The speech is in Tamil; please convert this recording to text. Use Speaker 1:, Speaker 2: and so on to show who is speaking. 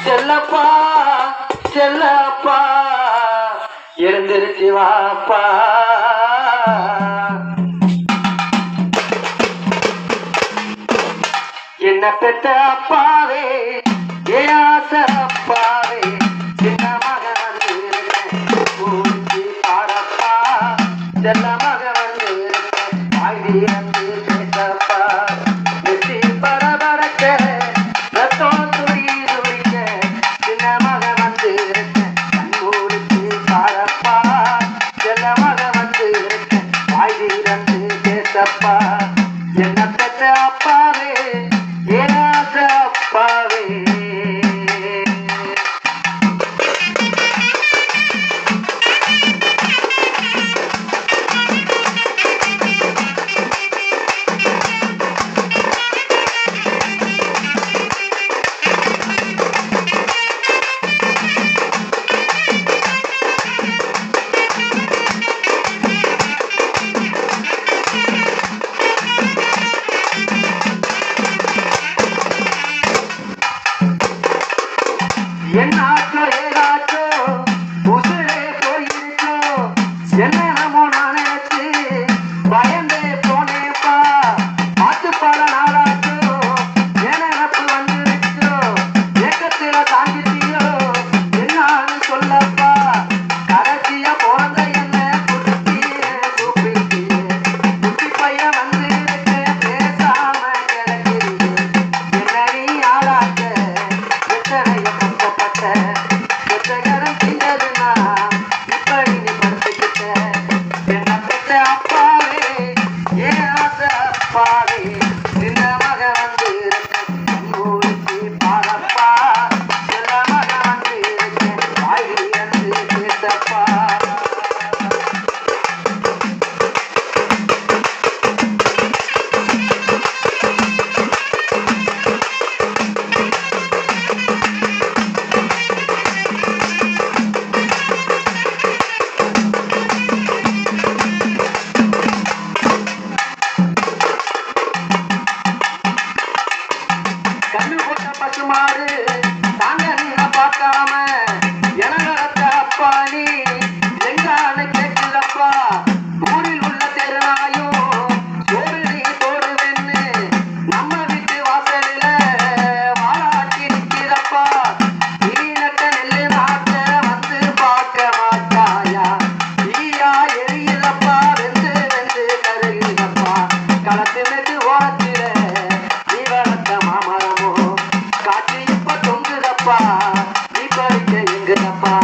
Speaker 1: செல்லப்பா செல்லப்பா எழுந்திருச்சு வாப்பா என்ன பெற்ற அப்பாவே ஏ ஆசை அப்பாவே சின்ன மகன் வந்து பூச்சி பாடப்பா செல்ல மகன் வந்து வாய்தி வந்து பேசப்பா வெற்றி பரபரக்க ரத்தம் துடி துடிக்க சின்ன மகன் வந்து கண்மூடிச்சு பாடப்பா செல்ல மகன் வந்து வாய்தி வந்து பேசப்பா என்ன பெற்ற அப்பாவே அப்பாவே என்னாச்சோ ஏதாச்சோ உசுரே போயிருச்சோ என்னமோ நான் நினைச்சு பயந்தே போனேப்பா பார்த்து பல நாளாச்சோ என் நினப்பு வந்துருச்சோ ஏக்கத்தில தாங்கிட்டியோ என்னான்னு சொல்லப்பா கடைசியா பிறந்த என்ன குட்டியே கூப்பிட்டியே குட்டி பையன் வந்து பேசாம கிடக்கிறீங்க என்ன நீ ஆளாக்க எத்தனைய அப்பாவே ஏ ஆசை அப்பாவே சின்ன மக வந்து ஊருக்கு பாடப்பா சின்ன மக வந்து வாயி வந்து பேசப்பா கண்ணு போட்ட பசுமாறு தாங்க நின்ன பார்க்காம எனத்த அப்பா நீ எங்கான கேட்கலப்பா ஊரில் உள்ள தெருநாயும் சோறு நீ போடுவேன்னு நம்ம வீட்டு வாசலில வாழாட்டி நிற்கிறப்பா நீ நட்ட நெல்லு நாட்ட வந்து பார்க்க மாட்டாயா நீயா எரியுதப்பா வெந்து வெந்து கருகிறப்பா களத்து நெட்டு ஓரத்தில மாமரமோ காற்று இப்ப தொங்குதப்பா நீ பறிக்க எங்குதப்பா